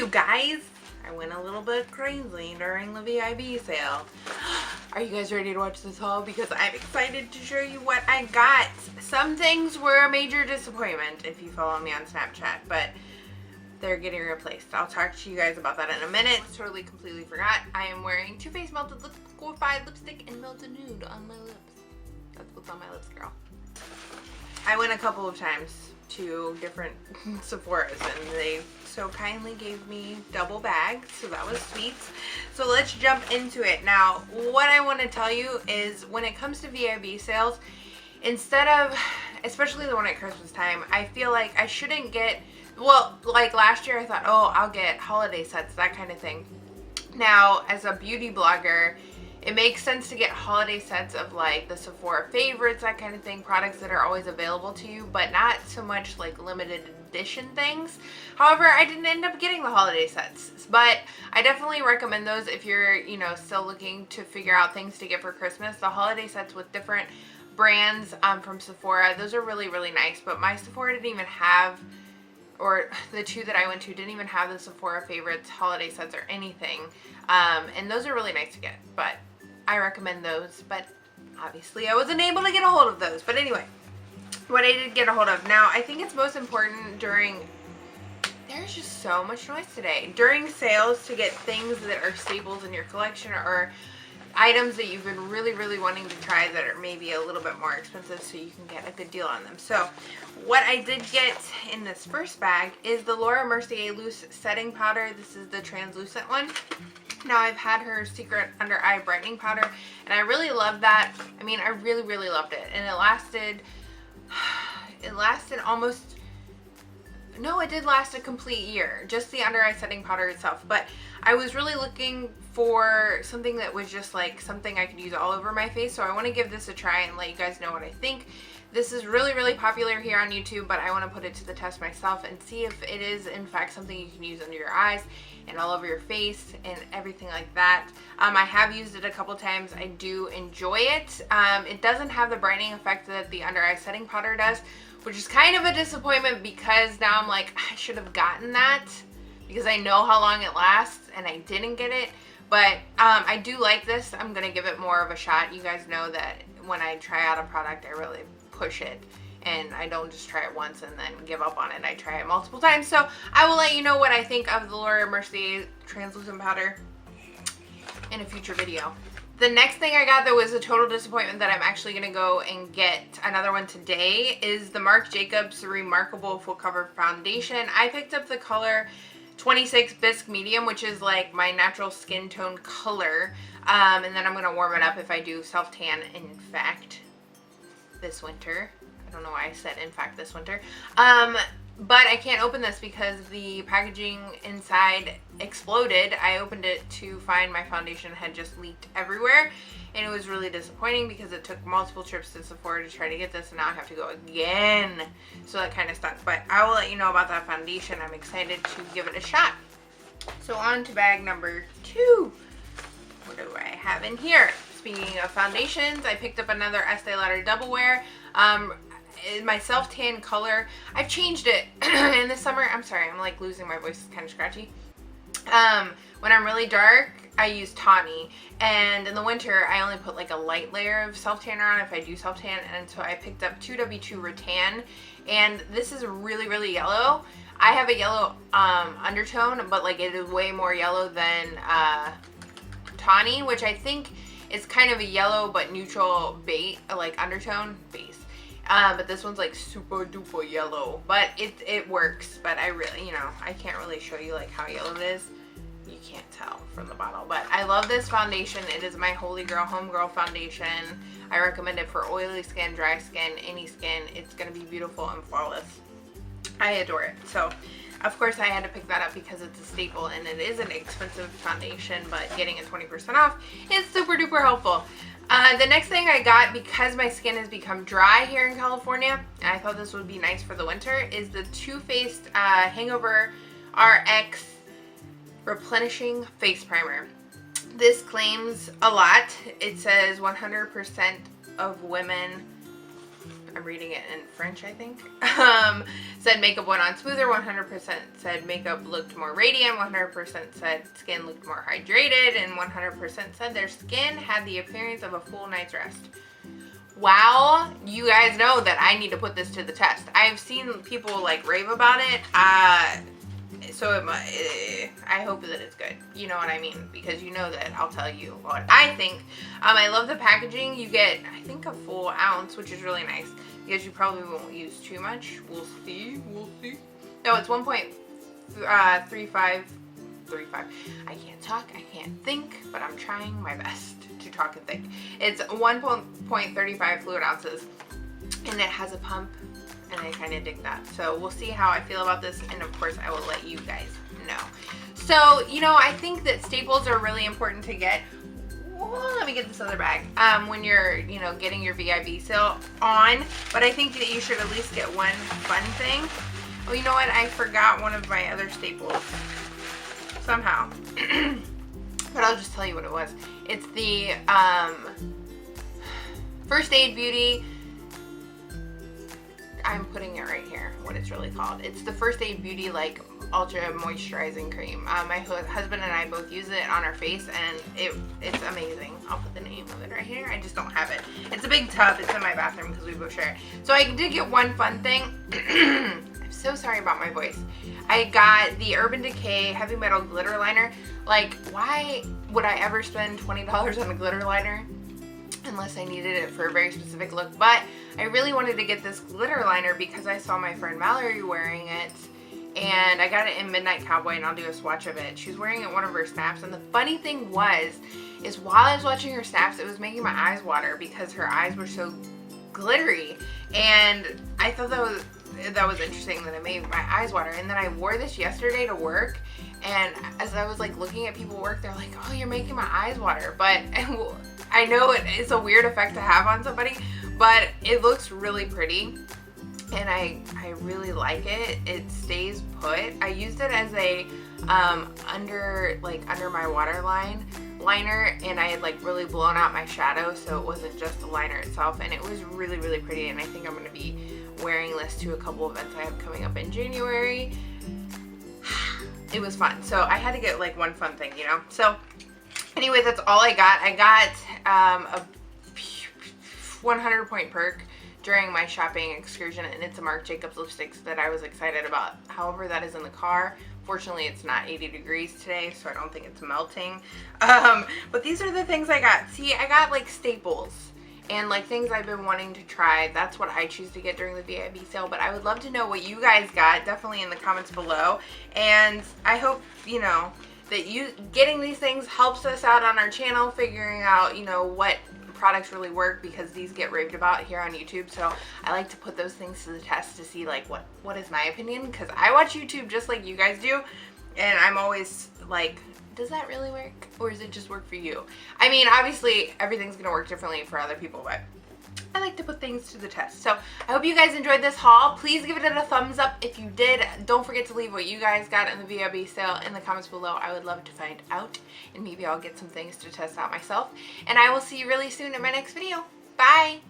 You guys, I went a little bit crazy during the VIB sale. Are you guys ready to watch this haul? Because I'm excited to show you what I got. Some things were a major disappointment if you follow me on Snapchat, but they're getting replaced. I'll talk to you guys about that in a minute. Totally, completely forgot. I am wearing Too Faced Melted Liquefied Lipstick and Melted Nude on my lips. That's what's on my lips, girl. I went a couple of times to different Sephora's and they so kindly gave me double bags, so that was sweet. So let's jump into it. Now, what I want to tell you is when it comes to VIB sales, instead of, especially the one at Christmas time, I feel like I shouldn't get, well, like last year I thought, oh, I'll get holiday sets, that kind of thing. Now, as a beauty blogger, it makes sense to get holiday sets of like the Sephora favorites, that kind of thing, products that are always available to you, but not so much like limited edition things. However, I didn't end up getting the holiday sets, but I definitely recommend those if you're, you know, still looking to figure out things to get for Christmas. The holiday sets with different brands from Sephora, those are really, really nice, but my Sephora didn't even have, or the two that I went to didn't even have the Sephora favorites holiday sets or anything, and those are really nice to get, but I recommend those, but obviously I wasn't able to get a hold of those. But anyway, what I did get a hold of. Now, I think it's most important during, there's just so much noise today, during sales to get things that are staples in your collection or items that you've been really, really wanting to try that are maybe a little bit more expensive so you can get a good deal on them. So what I did get in this first bag is the Laura Mercier Loose Setting Powder. This is the translucent one. Now, I've had her Secret Under Eye Brightening Powder, and I really loved that. I mean, I really, really loved it. And it lasted almost, no, it did last a complete year. Just the under eye setting powder itself. But I was really looking for something that was just like something I could use all over my face. So I want to give this a try and let you guys know what I think. This is really, really popular here on YouTube, but I want to put it to the test myself and see if it is in fact something you can use under your eyes and all over your face and everything like that. I have used it a couple times. I do enjoy it. It doesn't have the brightening effect that the under eye setting powder does, which is kind of a disappointment because now I'm like, I should have gotten that because I know how long it lasts and I didn't get it. But I do like this. I'm going to give it more of a shot. You guys know that when I try out a product, I really push it. And I don't just try it once and then give up on it. I try it multiple times. So I will let you know what I think of the Laura Mercier Translucent Powder in a future video. The next thing I got that was a total disappointment that I'm actually going to go and get another one today is the Marc Jacobs Remarkable Full Cover Foundation. I picked up the color 26 Bisque Medium, which is like my natural skin tone color. And then I'm going to warm it up if I do self-tan, in fact, this winter. I don't know why I said in fact this winter. But I can't open this because the packaging inside exploded. I opened it to find my foundation had just leaked everywhere. And it was really disappointing because it took multiple trips to Sephora to try to get this, and now I have to go again. So that kind of sucks. But I will let you know about that foundation. I'm excited to give it a shot. So on to bag number 2. What do I have in here? Speaking of foundations, I picked up another Estee Lauder Double Wear. In my self-tan color. I've changed it in the summer. I'm sorry, I'm like losing my voice. It's kind of scratchy. When I'm really dark, I use tawny, and in the winter I only put like a light layer of self-tanner on if I do self-tan. And so I picked up 2W2 Rattan, and this is really, really yellow. I have a yellow undertone, but like it is way more yellow than tawny, which I think is kind of a yellow but neutral base, like undertone base. But this one's like super duper yellow, but it works. But I really, you know, I can't really show you like how yellow it is. You can't tell from the bottle, but I love this foundation. It is my Holy Grail Homegirl foundation. I recommend it for oily skin, dry skin, any skin. It's going to be beautiful and flawless. I adore it. So of course I had to pick that up because it's a staple and it is an expensive foundation, but getting it 20% off is super duper helpful. The next thing I got, because my skin has become dry here in California, and I thought this would be nice for the winter, is the Too Faced Hangover RX Replenishing Face Primer. This claims a lot. It says 100% of women I'm reading it in French, I think. Said makeup went on smoother, 100% said makeup looked more radiant, 100% said skin looked more hydrated, and 100% said their skin had the appearance of a full night's rest. Wow, you guys know that I need to put this to the test. I've seen people like rave about it, so I hope that it's good. You know what I mean? Because you know that I'll tell you what I think. I love the packaging. You get, I think, a full ounce, which is really nice because you probably won't use too much. We'll see. We'll see. No, it's 1.35. I can't talk. I can't think, but I'm trying my best to talk and think. It's 1.35 fluid ounces, and it has a pump. And I kind of dig that. So we'll see how I feel about this. And of course, I will let you guys know. So, you know, I think that staples are really important to get. Well, let me get this other bag. When you're, you know, getting your VIB sale on. But I think that you should at least get one fun thing. Oh, you know what? I forgot one of my other staples. Somehow. But I'll just tell you what it was. It's the First Aid Beauty. I'm putting it right here, what it's really called. It's the First Aid Beauty, like, Ultra Moisturizing Cream. My husband and I both use it on our face, and it's amazing. I'll put the name of it right here. I just don't have it. It's a big tub. It's in my bathroom because we both share it. So I did get one fun thing. I'm so sorry about my voice. I got the Urban Decay Heavy Metal Glitter Liner. Like, why would I ever spend $20 on a glitter liner? Unless I needed it for a very specific look. But I really wanted to get this glitter liner because I saw my friend Mallory wearing it, and I got it in Midnight Cowboy, and I'll do a swatch of it. She was wearing it in one of her snaps, and the funny thing is while I was watching her snaps, it was making my eyes water because her eyes were so glittery, and I thought that was interesting that it made my eyes water. And then I wore this yesterday to work, and as I was like looking at people work, they're like, oh, you're making my eyes water. But I know it's a weird effect to have on somebody, but it looks really pretty, and I really like it. It stays put. I used it as a under my waterline liner, and I had like really blown out my shadow, so it wasn't just the liner itself, and it was really, really pretty. And I think I'm going to be wearing this to a couple events I have coming up in January. It was fun, so I had to get like one fun thing, you know. So anyway, that's all I got. I got a 100-point perk during my shopping excursion, and it's a Marc Jacobs lipsticks that I was excited about. However, that is in the car. Fortunately, it's not 80 degrees today, so I don't think it's melting. But these are the things I got. See, I got like staples and like things I've been wanting to try. That's what I choose to get during the VIB sale, but I would love to know what you guys got, definitely in the comments below. And I hope, you know, that you getting these things helps us out on our channel, figuring out, you know, what products really work, because these get raved about here on YouTube. So I like to put those things to the test to see like what is my opinion, because I watch YouTube just like you guys do, and I'm always like, does that really work, or does it just work for you? I mean, obviously everything's gonna work differently for other people, but I like to put things to the test. So I hope you guys enjoyed this haul. Please give it a thumbs up if you did. Don't forget to leave what you guys got in the VIB sale in the comments below. I would love to find out, and maybe I'll get some things to test out myself. And I will see you really soon in my next video. Bye!